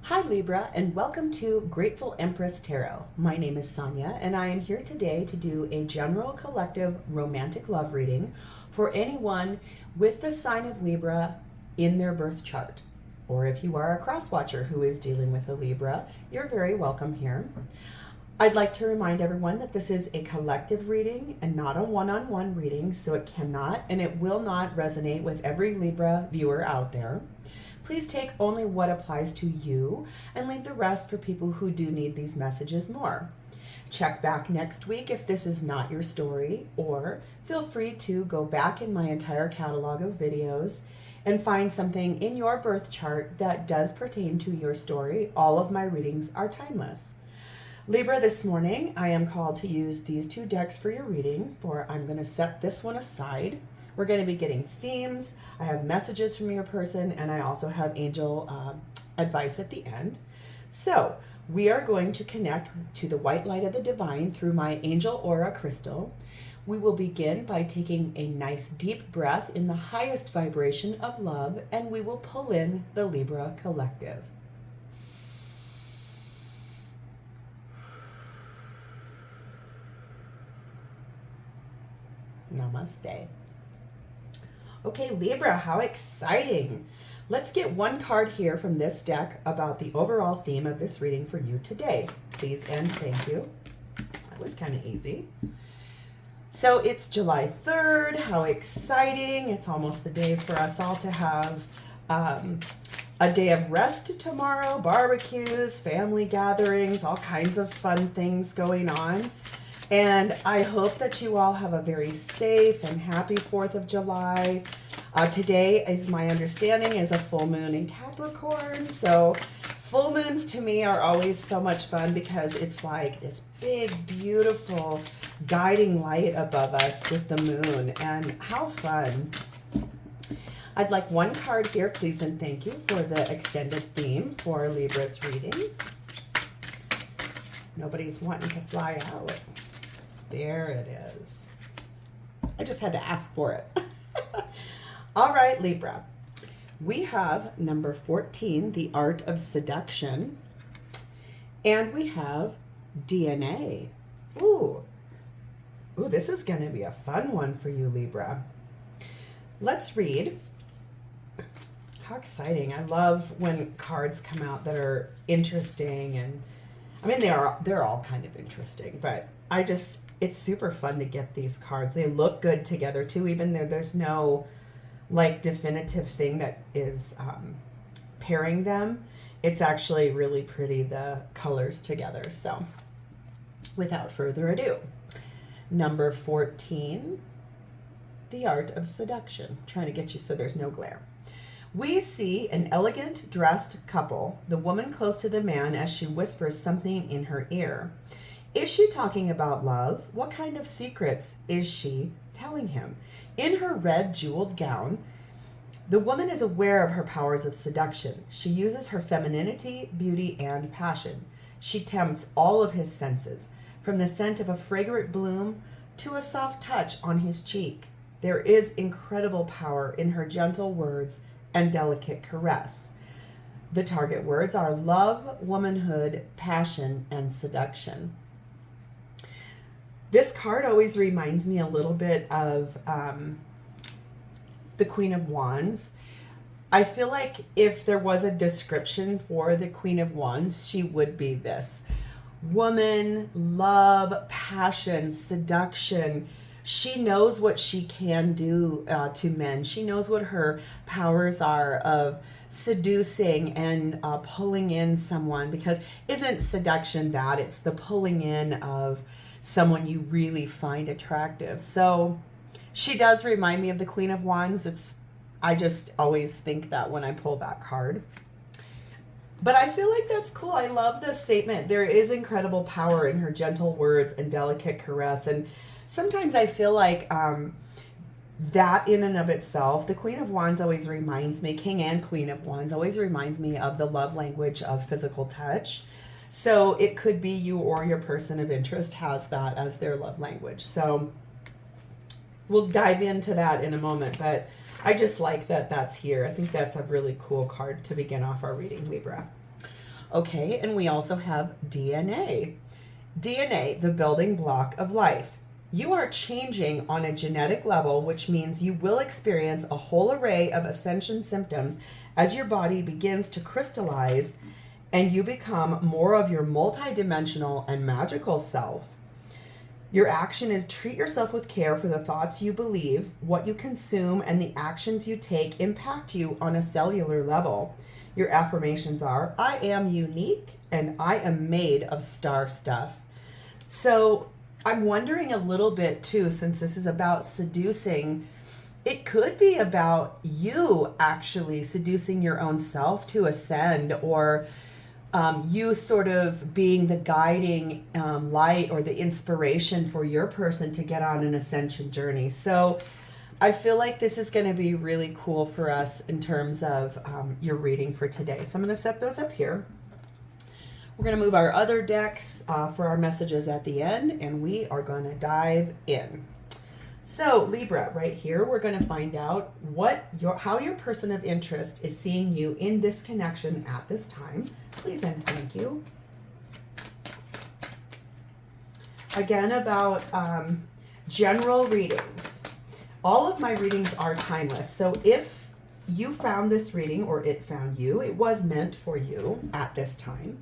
Hi Libra, and welcome to Grateful Empress Tarot. My name is Sonia, and I am here today to do a general collective romantic love reading for anyone with the sign of Libra in their birth chart. Or if you are a cross-watcher who is dealing with a Libra, you're very welcome here. I'd like to remind everyone that this is a collective reading and not a one-on-one reading, so it cannot and it will not resonate with every Libra viewer out there. Please take only what applies to you and leave the rest for people who do need these messages more. Check back next week if this is not your story, or feel free to go back in my entire catalog of videos and find something in your birth chart that does pertain to your story. All of my readings are timeless. Libra, this morning I am called to use these two decks for your reading, for I'm going to set this one aside. We're going to be getting themes. I have messages from your person, and I also have angel advice at the end. So we are going to connect to the white light of the divine through my angel aura crystal. We will begin by taking a nice deep breath in the highest vibration of love, and we will pull in the Libra collective. Namaste. Okay, Libra, how exciting. Let's get one card here from this deck about the overall theme of this reading for you today. Please and thank you. That was kind of easy. So it's July 3rd. How exciting. It's almost the day for us all to have a day of rest tomorrow, barbecues, family gatherings, all kinds of fun things going on. And I hope that you all have a very safe and happy 4th of July. Today, is my understanding, is a full moon in Capricorn. So full moons to me are always so much fun because it's like this big, beautiful guiding light above us with the moon. And how fun. I'd like one card here, please and thank you, for the extended theme for Libra's reading. Nobody's wanting to fly out. There it is. I just had to ask for it. All right, Libra. We have number 14, The Art of Seduction. And we have DNA. Ooh, this is going to be a fun one for you, Libra. Let's read. How exciting. I love when cards come out that are interesting. And I mean, they're all kind of interesting, but it's super fun to get these cards. They look good together too, even though there's no like definitive thing that is pairing them. It's actually really pretty, the colors together. So without further ado, number 14, The Art of Seduction. I'm trying to get you so there's no glare. We see an elegant dressed couple, the woman close to the man as she whispers something in her ear. Is she talking about love? What kind of secrets is she telling him? In her red jeweled gown, the woman is aware of her powers of seduction. She uses her femininity, beauty, and passion. She tempts all of his senses, from the scent of a fragrant bloom to a soft touch on his cheek. There is incredible power in her gentle words and delicate caress. The target words are love, womanhood, passion, and seduction. This card always reminds me a little bit of the Queen of Wands. I feel like if there was a description for the Queen of Wands, she would be this. Woman, love, passion, seduction. She knows what she can do to men. She knows what her powers are of seducing and pulling in someone, because isn't seduction that? It's the pulling in of someone you really find attractive. So she does remind me of the Queen of Wands. I just always think that when I pull that card. But I feel like that's cool. I love this statement. There is incredible power in her gentle words and delicate caress. And sometimes I feel like that in and of itself, the Queen of Wands always reminds me, King and Queen of Wands always reminds me of the love language of physical touch. So it could be you or your person of interest has that as their love language. So we'll dive into that in a moment, but I just like that that's here. I think that's a really cool card to begin off our reading, Libra. Okay, and we also have DNA. DNA, the building block of life. You are changing on a genetic level, which means you will experience a whole array of ascension symptoms as your body begins to crystallize and you become more of your multidimensional and magical self. Your action is treat yourself with care, for the thoughts you believe, what you consume, and the actions you take impact you on a cellular level. Your affirmations are, I am unique and I am made of star stuff. So I'm wondering a little bit too, since this is about seducing, it could be about you actually seducing your own self to ascend, or you sort of being the guiding light or the inspiration for your person to get on an ascension journey. So I feel like this is going to be really cool for us in terms of your reading for today. So I'm going to set those up here. We're going to move our other decks for our messages at the end, and we are going to dive in. So Libra, right here, we're going to find out how your person of interest is seeing you in this connection at this time. Please and thank you. Again, about general readings. All of my readings are timeless. So if you found this reading or it found you, it was meant for you at this time.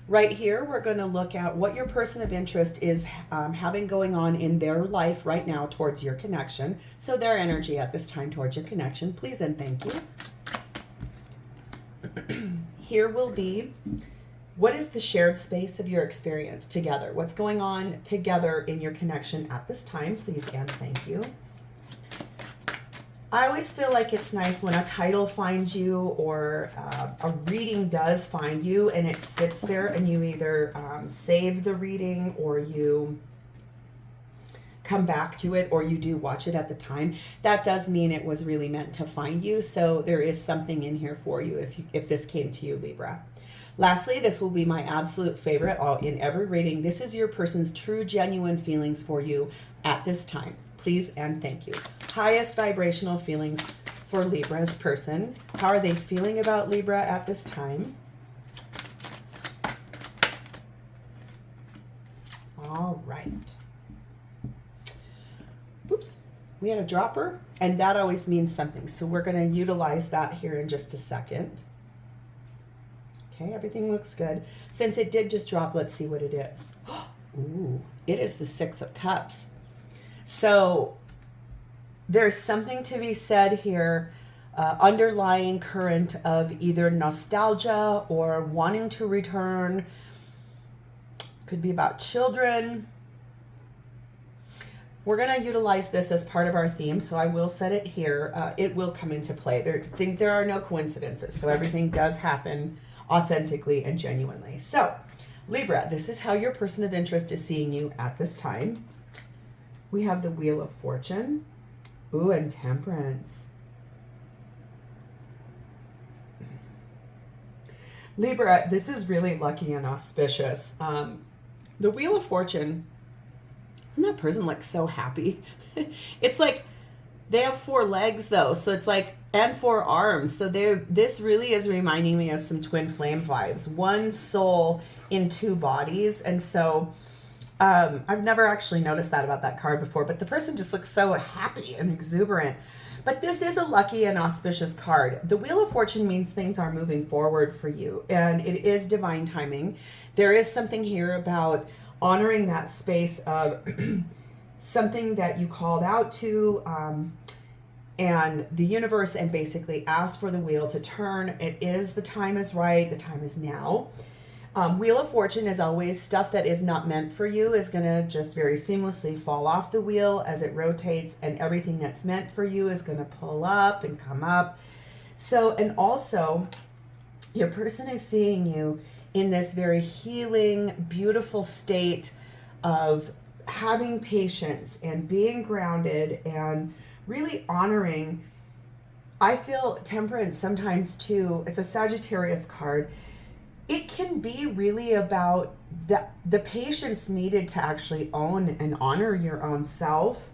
Right here, we're going to look at what your person of interest is having going on in their life right now towards your connection. So their energy at this time towards your connection. Please and thank you. Here will be, what is the shared space of your experience together? What's going on together in your connection at this time? Please and thank you. I always feel like it's nice when a title finds you or a reading does find you and it sits there and you either save the reading or you come back to it or you do watch it at the time. That does mean it was really meant to find you. So there is something in here for you if this came to you, Libra. Lastly, this will be my absolute favorite in every reading. This is your person's true, genuine feelings for you at this time. Please and thank you. Highest vibrational feelings for Libra's person. How are they feeling about Libra at this time? All right. Oops, we had a dropper, and that always means something. So we're going to utilize that here in just a second. Okay, everything looks good. Since it did just drop, let's see what it is. Ooh, it is the Six of Cups. So there's something to be said here, underlying current of either nostalgia or wanting to return. Could be about children. We're going to utilize this as part of our theme, so I will set it here. It will come into play. There are no coincidences, so everything does happen authentically and genuinely. So, Libra, this is how your person of interest is seeing you at this time. We have the Wheel of Fortune. Ooh, and Temperance. Libra, this is really lucky and auspicious. The Wheel of Fortune, doesn't that person look so happy? It's like they have 4 legs though, so it's like, and 4 arms. So this really is reminding me of some twin flame vibes. One soul in 2 bodies. And so I've never actually noticed that about that card before, but the person just looks so happy and exuberant. But this is a lucky and auspicious card. The Wheel of Fortune means things are moving forward for you, and it is divine timing. There is something here about honoring that space of something that you called out to, and the universe, and basically asked for the wheel to turn. It is, the time is right, the time is now. Wheel of Fortune is always stuff that is not meant for you is going to just very seamlessly fall off the wheel as it rotates, and everything that's meant for you is going to pull up and come up. So, and also your person is seeing you in this very healing, beautiful state of having patience and being grounded and really honoring. I feel Temperance sometimes too, it's a Sagittarius card. It can be really about the patience needed to actually own and honor your own self.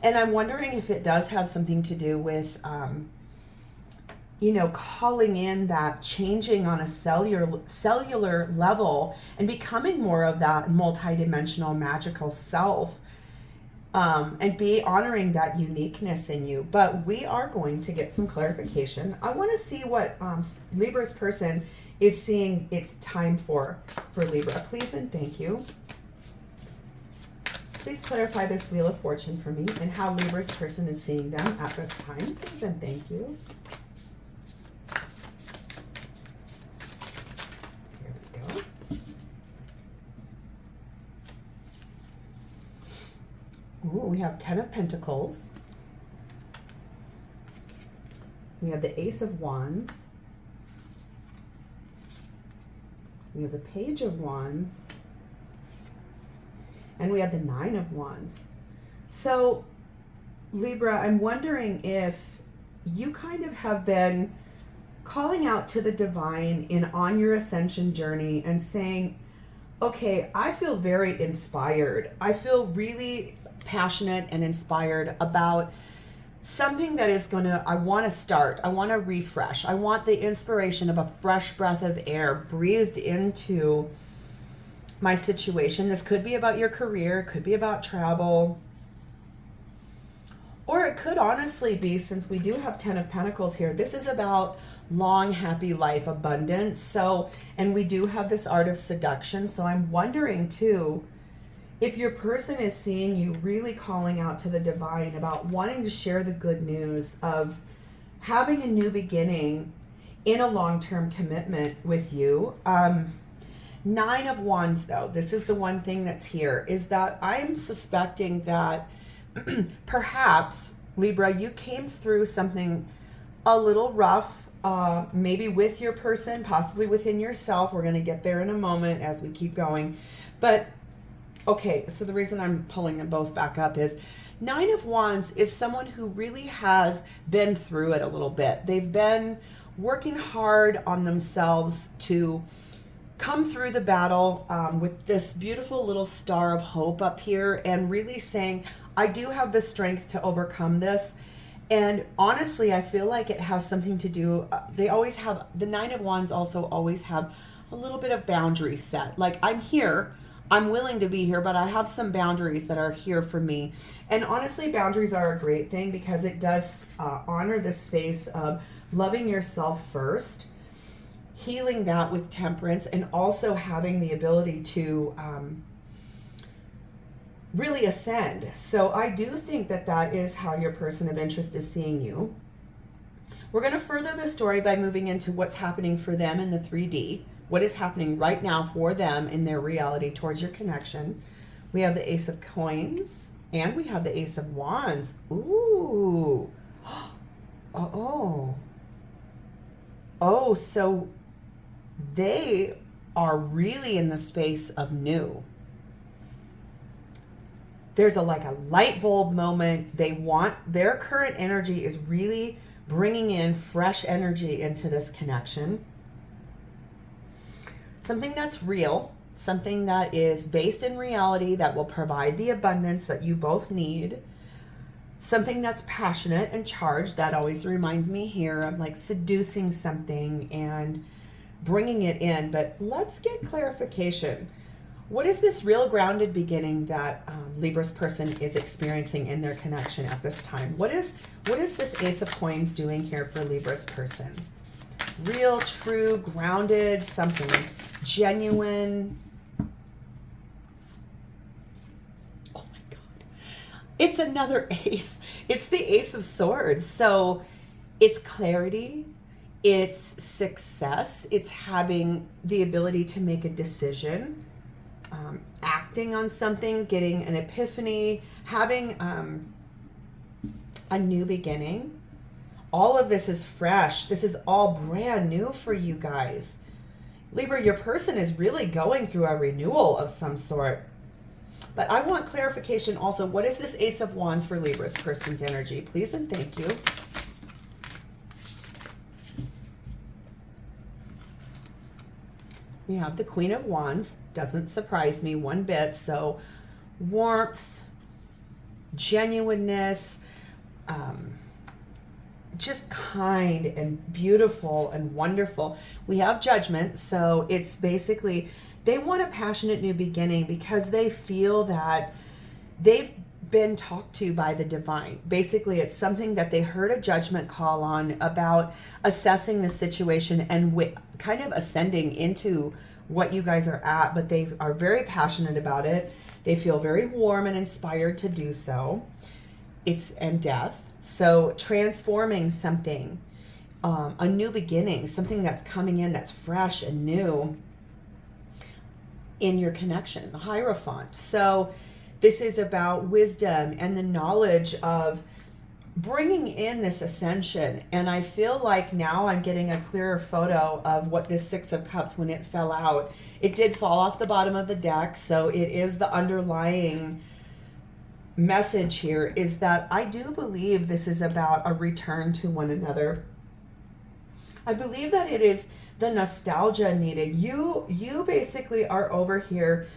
And I'm wondering if it does have something to do with you know, calling in that changing on a cellular level and becoming more of that multidimensional magical self, and be honoring that uniqueness in you. But we are going to get some clarification. I want to see what Libra's person is seeing it's time for Libra. Please and thank you. Please clarify this Wheel of Fortune for me and how Libra's person is seeing them at this time. Please and thank you. Here we go. Ooh, we have 10 of Pentacles. We have the Ace of Wands. We have the Page of Wands. And we have the 9 of Wands. So, Libra, I'm wondering if you kind of have been calling out to the divine on your ascension journey and saying, okay, I feel very inspired. I feel really passionate and inspired about something that is I want to start. I want to refresh. I want the inspiration of a fresh breath of air breathed into my situation. This could be about your career, it could be about travel, or it could honestly be, since we do have 10 of Pentacles here, this is about long, happy life, abundance. So, and we do have this art of seduction. So I'm wondering too, if your person is seeing you really calling out to the divine about wanting to share the good news of having a new beginning in a long-term commitment with you. 9 of Wands, though, this is the one thing that's here, is that I'm suspecting that perhaps, Libra, you came through something a little rough, maybe with your person, possibly within yourself. We're going to get there in a moment as we keep going. But, okay, so the reason I'm pulling them both back up is 9 of Wands is someone who really has been through it a little bit. They've been working hard on themselves to come through the battle with this beautiful little star of hope up here and really saying, I do have the strength to overcome this. And honestly, I feel like it has something to do, they always have, the 9 of Wands also always have a little bit of boundary set. Like, I'm here, I'm willing to be here, but I have some boundaries that are here for me. And honestly, boundaries are a great thing because it does honor the space of loving yourself first, healing that with temperance, and also having the ability to really ascend. So I do think that that is how your person of interest is seeing you. We're going to further the story by moving into what's happening for them in the 3D. What is happening right now for them in their reality towards your connection. We have the Ace of Coins and we have the Ace of Wands. Ooh. Oh, so they are really in the space of new. There's like a light bulb moment. They want, their current energy is really bringing in fresh energy into this connection. Something that's real, something that is based in reality that will provide the abundance that you both need. Something that's passionate and charged. That always reminds me here of like seducing something and bringing it in. But let's get clarification. What is this real grounded beginning that Libra's person is experiencing in their connection at this time? What is this Ace of Coins doing here for Libra's person? Real, true, grounded, something genuine. Oh my God. It's another ace. It's the Ace of Swords. So it's clarity. It's success. It's having the ability to make a decision. Acting on something, getting an epiphany, having a new beginning. All of this is fresh. This is all brand new for you guys. Libra, your person is really going through a renewal of some sort. But I want clarification also. What is this Ace of Wands for Libra's person's energy? Please and thank you. We have the Queen of Wands. Doesn't surprise me one bit. So warmth, genuineness, just kind and beautiful and wonderful. We have Judgment, so it's basically they want a passionate new beginning because they feel that they've been talked to by the divine. Basically, it's something that they heard a judgment call on about assessing the situation and kind of ascending into what you guys are at, but they are very passionate about it. They feel very warm and inspired to do so. And death. So transforming something, a new beginning, something that's coming in that's fresh and new in your connection, the Hierophant. So this is about wisdom and the knowledge of bringing in this ascension. And I feel like now I'm getting a clearer photo of what this Six of Cups, when it fell out, it did fall off the bottom of the deck. So it is the underlying message here is that I do believe this is about a return to one another. I believe that it is the nostalgia needed. You basically are over here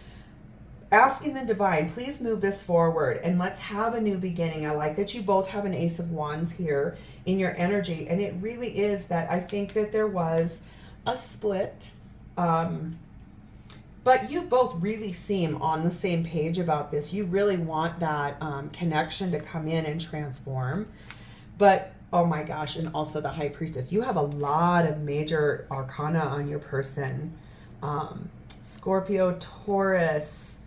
asking the divine, please move this forward and let's have a new beginning. I like that you both have an Ace of Wands here in your energy, and it really is that I think that there was a split, but you both really seem on the same page about this. You really want that connection to come in and transform. But oh my gosh, and also the High Priestess. You have a lot of major arcana on your person. Scorpio, Taurus,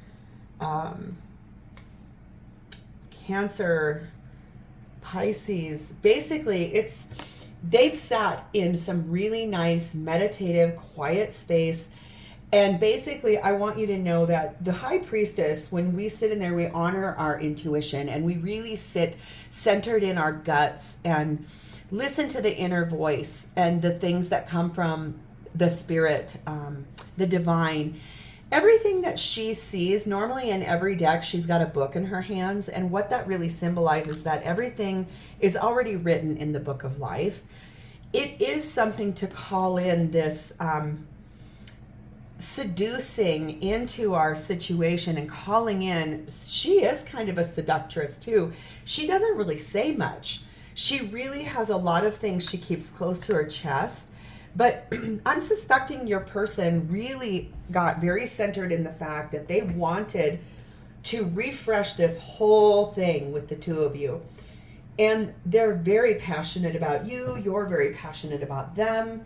Cancer, Pisces. Basically, they've sat in some really nice meditative quiet space, and basically I want you to know that the High Priestess, when we sit in there, we honor our intuition and we really sit centered in our guts and listen to the inner voice and the things that come from the spirit, the divine. Everything that she sees, normally in every deck, she's got a book in her hands. And what that really symbolizes that everything is already written in the book of life. It is something to call in this seducing into our situation and calling in. She is kind of a seductress too. She doesn't really say much. She really has a lot of things she keeps close to her chest. But I'm suspecting your person really got very centered in the fact that they wanted to refresh this whole thing with the two of you. And they're very passionate about you. You're very passionate about them.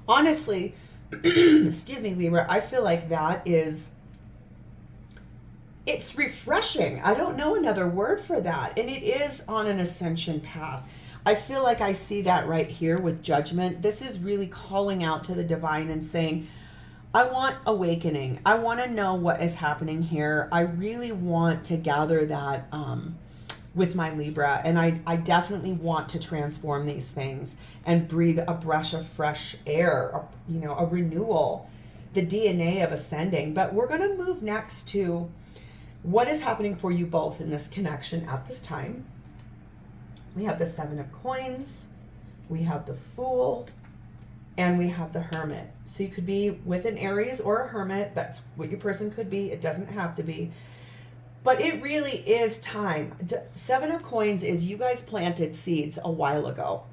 Honestly, excuse me, Libra, I feel like it's refreshing. I don't know another word for that. And it is on an ascension path. I feel like I see that right here with Judgment. This is really calling out to the divine and saying, I want awakening. I want to know what is happening here. I really want to gather that with my Libra. And I definitely want to transform these things and breathe a breath of fresh air, a renewal, the DNA of ascending. But we're going to move next to what is happening for you both in this connection at this time. We have the Seven of Coins, we have the Fool, and we have the Hermit. So you could be with an Aries or a Hermit. That's what your person could be. It doesn't have to be. But it really is time. Seven of Coins is you guys planted seeds a while ago.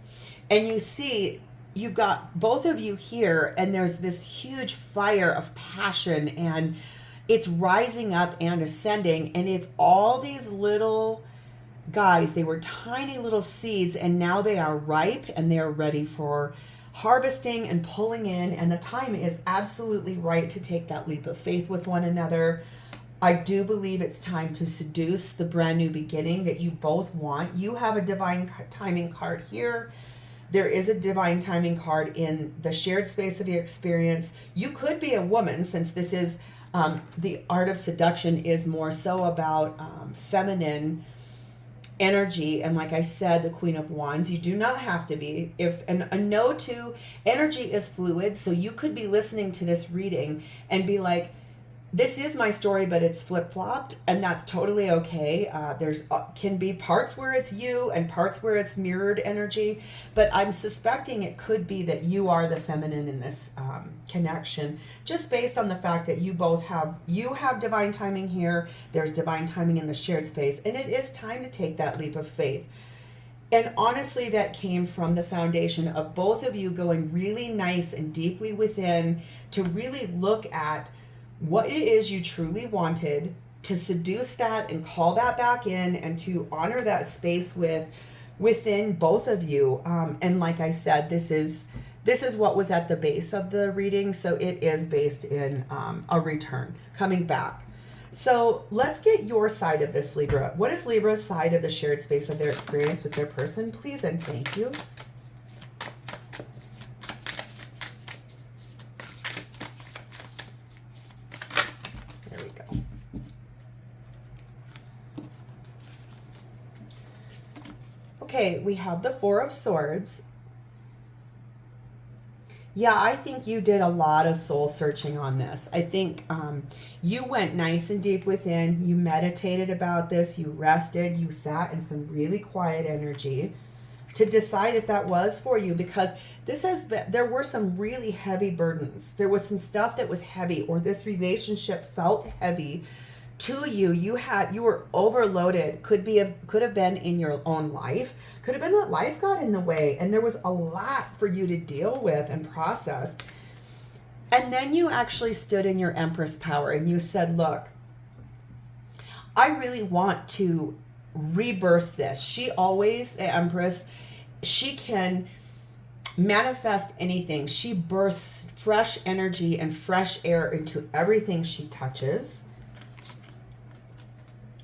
And you see, you've got both of you here, and there's this huge fire of passion, and it's rising up and ascending, and it's all these little guys. They were tiny little seeds, and now they are ripe and they are ready for harvesting and pulling in, and the time is absolutely right to take that leap of faith with one another. I do believe it's time to seduce the brand new beginning that you both want. You have a divine timing card here. There is a divine timing card in the shared space of your experience. You could be a woman, since this is the art of seduction is more so about feminine energy. And like I said, the Queen of Wands, you do not have to be. If a no to energy is fluid, so you could be listening to this reading and be like, this is my story, but it's flip-flopped, and that's totally okay. There's can be parts where it's you and parts where it's mirrored energy, but I'm suspecting it could be that you are the feminine in this connection, just based on the fact that you have divine timing here. There's divine timing in the shared space, and it is time to take that leap of faith. And honestly, that came from the foundation of both of you going really nice and deeply within to really look at what it is you truly wanted, to seduce that and call that back in, and to honor that space within both of you. And like I said, this is what was at the base of the reading, so it is based in a return, coming back. So let's get your side of this, Libra. What is Libra's side of the shared space of their experience with their person? Please and thank you. There we go. Okay, we have the Four of Swords. Yeah, I think you did a lot of soul searching on this. I think you went nice and deep within. You meditated about this. You rested. You sat in some really quiet energy to decide if that was for you, because there were some really heavy burdens. There was some stuff that was heavy, or this relationship felt heavy to you. You were overloaded. Could have been in your own life. Could have been that life got in the way, and there was a lot for you to deal with and process. And then you actually stood in your Empress power and you said, look, I really want to rebirth this. She always, the Empress, she can manifest anything. She births fresh energy and fresh air into everything she touches.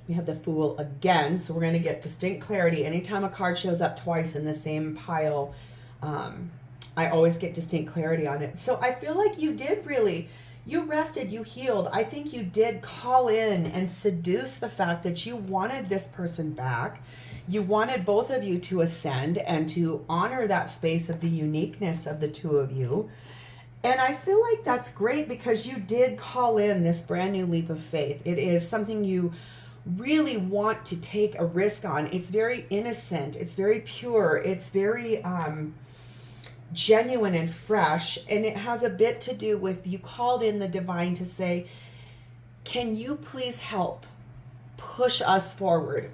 We have the Fool again, so we're going to get distinct clarity. Anytime a card shows up twice in the same pile, I always get distinct clarity on it. So I feel like you rested, you healed. I think you did call in and seduce the fact that you wanted this person back. You wanted both of you to ascend and to honor that space of the uniqueness of the two of you. And I feel like that's great, because you did call in this brand new leap of faith. It is something you really want to take a risk on. It's very innocent. It's very pure. It's very genuine and fresh. And it has a bit to do with, you called in the divine to say, can you please help push us forward?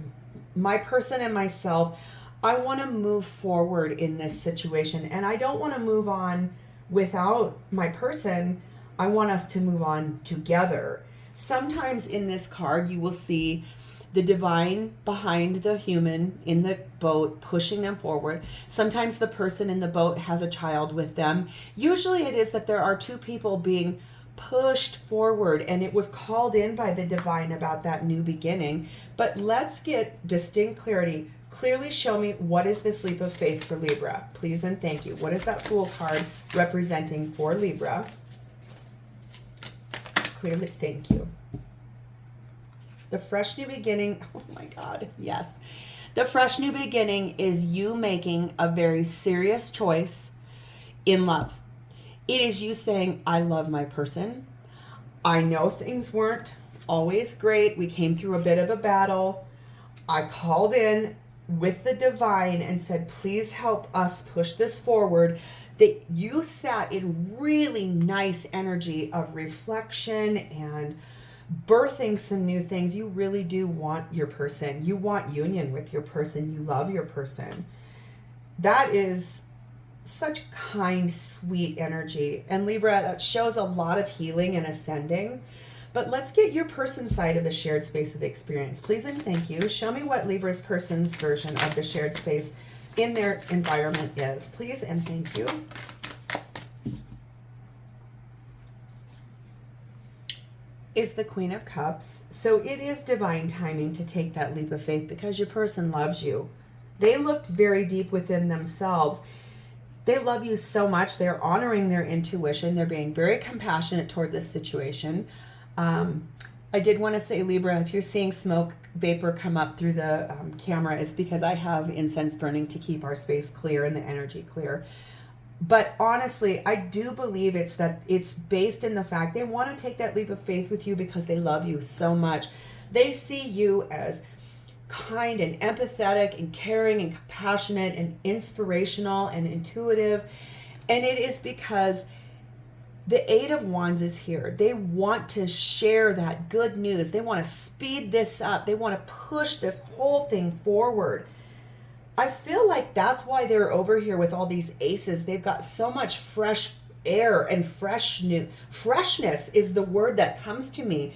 My person and myself, I want to move forward in this situation. And I don't want to move on without my person. I want us to move on together. Sometimes in this card, you will see the divine behind the human in the boat, pushing them forward. Sometimes the person in the boat has a child with them. Usually it is that there are two people being pushed forward, and it was called in by the divine about that new beginning. But let's get distinct clarity. Clearly show me, what is this leap of faith for Libra? Please and thank you. What is that Fool card representing for Libra? Clearly, thank you. The fresh new beginning. Oh my God, yes. The fresh new beginning is you making a very serious choice in love. It is you saying, I love my person. I know things weren't always great. We came through a bit of a battle. I called in with the divine and said, please help us push this forward. That you sat in really nice energy of reflection and birthing some new things. You really do want your person. You want union with your person. You love your person. That is such kind, sweet energy. And Libra, that shows a lot of healing and ascending. But let's get your person's side of the shared space of the experience. Please and thank you. Show me what Libra's person's version of the shared space in their environment is. Please and thank you. Is the Queen of Cups. So it is divine timing to take that leap of faith, because your person loves you. They looked very deep within themselves. They love you so much. They're honoring their intuition. They're being very compassionate toward this situation. I did want to say, Libra, if you're seeing smoke vapor come up through the camera, it's because I have incense burning to keep our space clear and the energy clear. But honestly, I do believe it's based in the fact they want to take that leap of faith with you because they love you so much. They see you as kind and empathetic and caring and compassionate and inspirational and intuitive. And it is because the Eight of Wands is here. They want to share that good news. They want to speed this up. They want to push this whole thing forward. I feel like that's why they're over here with all these aces. They've got so much fresh air and freshness is the word that comes to me.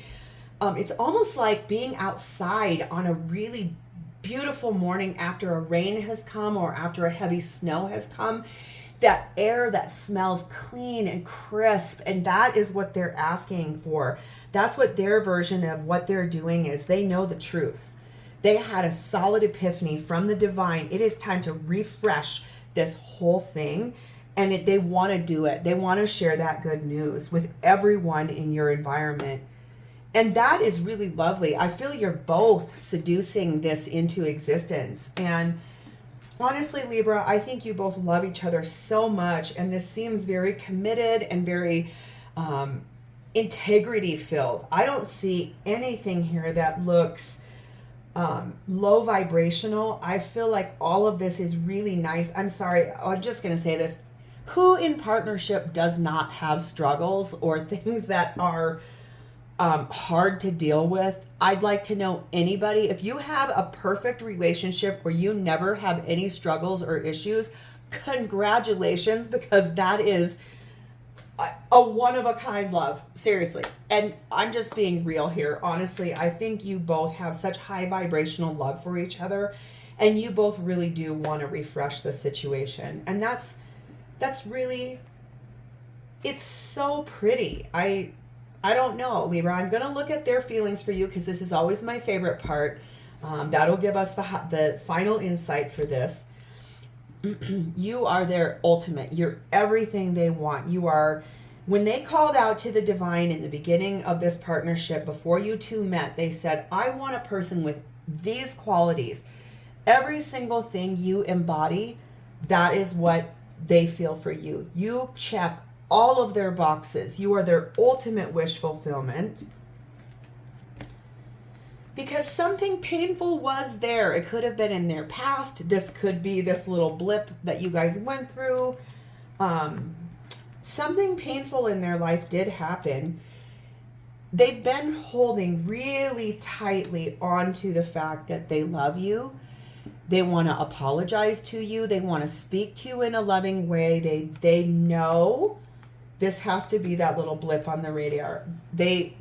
It's almost like being outside on a really beautiful morning after a rain has come or after a heavy snow has come. That air that smells clean and crisp, and that is what they're asking for. That's what their version of what they're doing is. They know the truth. They had a solid epiphany from the divine. It is time to refresh this whole thing, and they want to do it. They want to share that good news with everyone in your environment. And that is really lovely. I feel you're both seducing this into existence. And honestly, Libra, I think you both love each other so much, and this seems very committed and very integrity filled. I don't see anything here that looks low vibrational. I feel like all of this is really nice. I'm sorry, I'm just going to say this. Who in partnership does not have struggles or things that are hard to deal with? I'd like to know anybody. If you have a perfect relationship where you never have any struggles or issues, congratulations, because that is a one-of-a-kind love. Seriously. And I'm just being real here. Honestly, I think you both have such high vibrational love for each other, and you both really do want to refresh the situation. And that's really, it's so pretty. I don't know, Libra. I'm going to look at their feelings for you because this is always my favorite part. That'll give us the final insight for this. You are their ultimate. You're everything they want. You are, when they called out to the divine in the beginning of this partnership, before you two met, they said, I want a person with these qualities. Every single thing you embody, that is what they feel for you. You check all of their boxes. You are their ultimate wish fulfillment. Because something painful was there. It could have been in their past. This could be this little blip that you guys went through. Something painful in their life did happen. They've been holding really tightly onto the fact that they love you. They want to apologize to you. They want to speak to you in a loving way. They know this has to be that little blip on the radar. They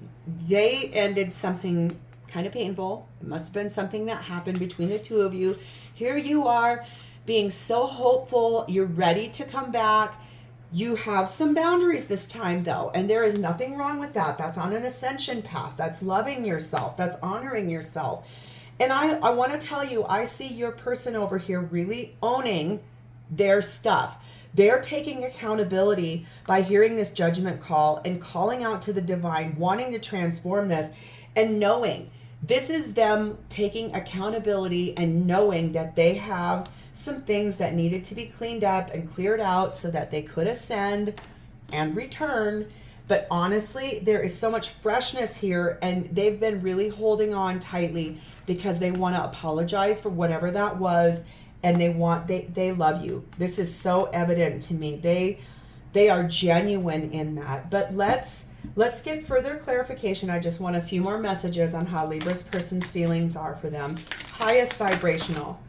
ended something kind of painful. It must have been something that happened between the two of you. Here you are being so hopeful. You're ready to come back. You have some boundaries this time though, and there is nothing wrong with that. That's on an ascension path. That's loving yourself. That's honoring yourself. And I want to tell you, I see your person over here really owning their stuff. They're taking accountability by hearing this judgment call and calling out to the divine, wanting to transform this and knowing this is them taking accountability and knowing that they have some things that needed to be cleaned up and cleared out so that they could ascend and return. But honestly, there is so much freshness here, and they've been really holding on tightly because they want to apologize for whatever that was, and they love you. This is so evident to me. They are genuine in that. But let's get further clarification. I just want a few more messages on how Libra's person's feelings are for them. Highest vibrational.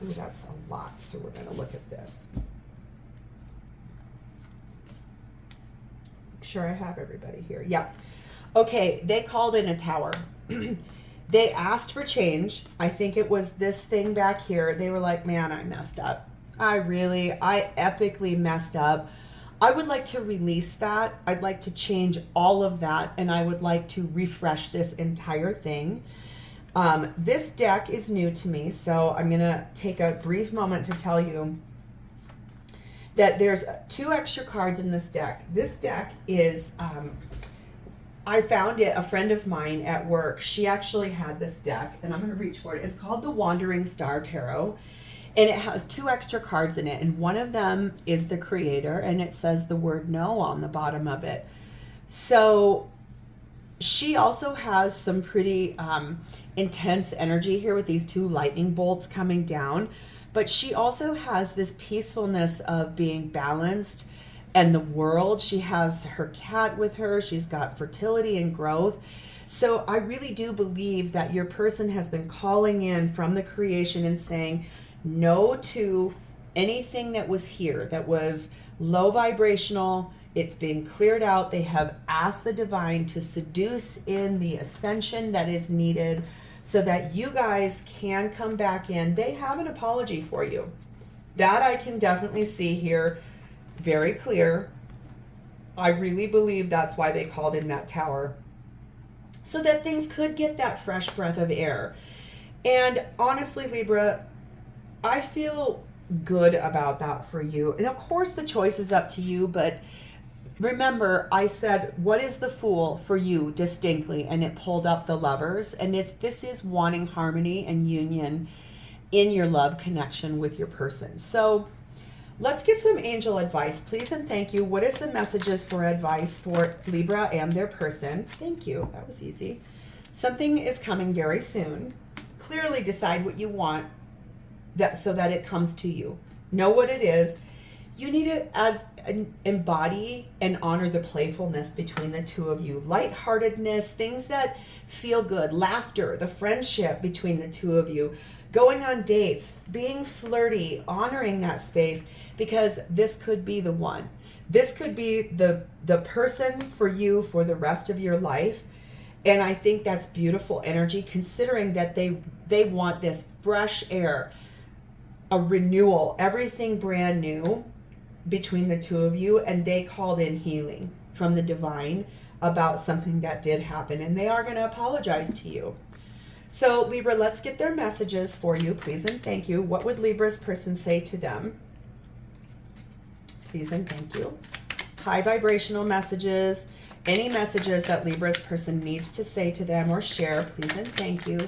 Ooh, that's a lot, so we're going to look at this. Sure I have everybody here. Yeah. Okay, they called in a tower. They asked for change. I think it was this thing back here. They were like, man, I messed up. I epically messed up. I would like to release that. I'd like to change all of that, and I would like to refresh this entire thing. This deck is new to me, so I'm going to take a brief moment to tell you that there's 2 extra cards in this deck. This deck is, I found it, a friend of mine at work, she actually had this deck, and I'm going to reach for it. It's called the Wandering Star Tarot, and it has 2 extra cards in it, and one of them is the creator, and it says the word no on the bottom of it. So she also has some pretty intense energy here with these 2 lightning bolts coming down. But she also has this peacefulness of being balanced and the world. She has her cat with her. She's got fertility and growth. So I really do believe that your person has been calling in from the creation and saying, No to anything that was here that was low vibrational. It's being cleared out. They have asked the divine to seduce in the ascension that is needed so that you guys can come back in. They have an apology for you. That I can definitely see here, very clear. I really believe that's why they called in that tower, so that things could get that fresh breath of air. And honestly, Libra, I feel good about that for you. And of course, the choice is up to you, but remember, I said, what is the Fool for you distinctly? And it pulled up the Lovers. And this is wanting harmony and union in your love connection with your person. So let's get some angel advice, please and thank you. What is the messages for advice for Libra and their person? Thank you. That was easy. Something is coming very soon. Clearly decide what you want so that it comes to you. Know what it is. You need to embody and honor the playfulness between the two of you. Lightheartedness, things that feel good, laughter, the friendship between the two of you, going on dates, being flirty, honoring that space, because this could be the one. This could be the person for you for the rest of your life. And I think that's beautiful energy, considering that they want this fresh air, a renewal, everything brand new between the two of you. And they called in healing from the divine about something that did happen, and they are going to apologize to you. So Libra, let's get their messages for you, please and thank you. What would Libra's person say to them? Please and thank you. High vibrational messages, any messages that Libra's person needs to say to them or share, please and thank you.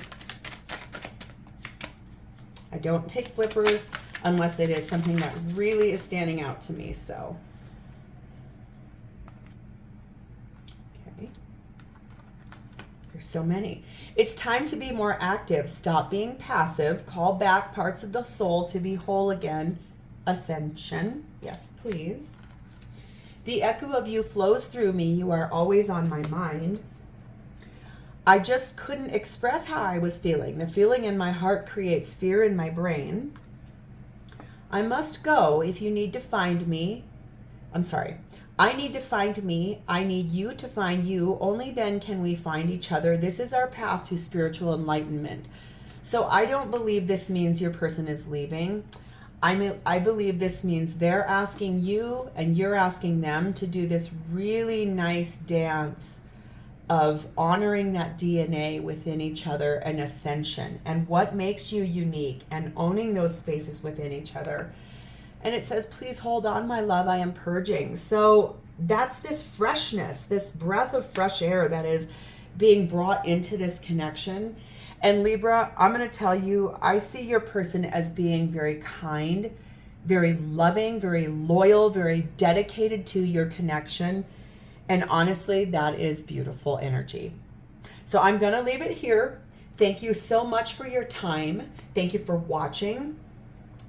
I don't take flippers unless it is something that really is standing out to me. So, okay. There's so many. It's time to be more active. Stop being passive. Call back parts of the soul to be whole again. Ascension. Yes, please. The echo of you flows through me. You are always on my mind. I just couldn't express how I was feeling. The feeling in my heart creates fear in my brain. I must go. If you need to find me, I need to find me. I need you to find you. Only then can we find each other. This is our path to spiritual enlightenment. So I don't believe this means your person is leaving. I believe this means they're asking you and you're asking them to do this really nice dance of honoring that DNA within each other and ascension and what makes you unique and owning those spaces within each other. And it says, please hold on, my love, I am purging. So that's this freshness, this breath of fresh air that is being brought into this connection. And Libra, I'm going to tell you, I see your person as being very kind, very loving, very loyal, very dedicated to your connection. And honestly, that is beautiful energy. So I'm going to leave it here. Thank you so much for your time. Thank you for watching.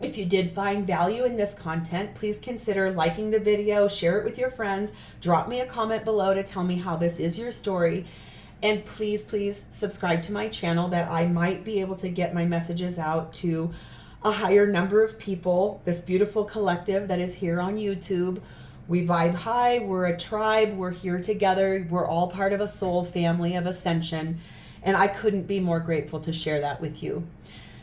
If you did find value in this content, please consider liking the video, share it with your friends, drop me a comment below to tell me how this is your story. And please, please subscribe to my channel that I might be able to get my messages out to a higher number of people. This beautiful collective that is here on YouTube. We vibe high, we're a tribe, we're here together, we're all part of a soul family of ascension, and I couldn't be more grateful to share that with you.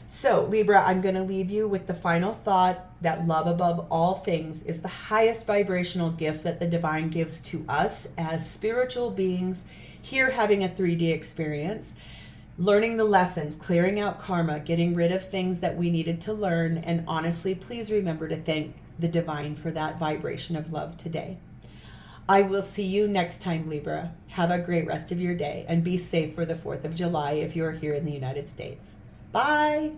So Libra, I'm going to leave you with the final thought that love above all things is the highest vibrational gift that the divine gives to us as spiritual beings here having a 3D experience, learning the lessons, clearing out karma, getting rid of things that we needed to learn, and honestly, please remember to thank the divine for that vibration of love today. I will see you next time, Libra. Have a great rest of your day and be safe for the 4th of July if you're here in the United States. Bye.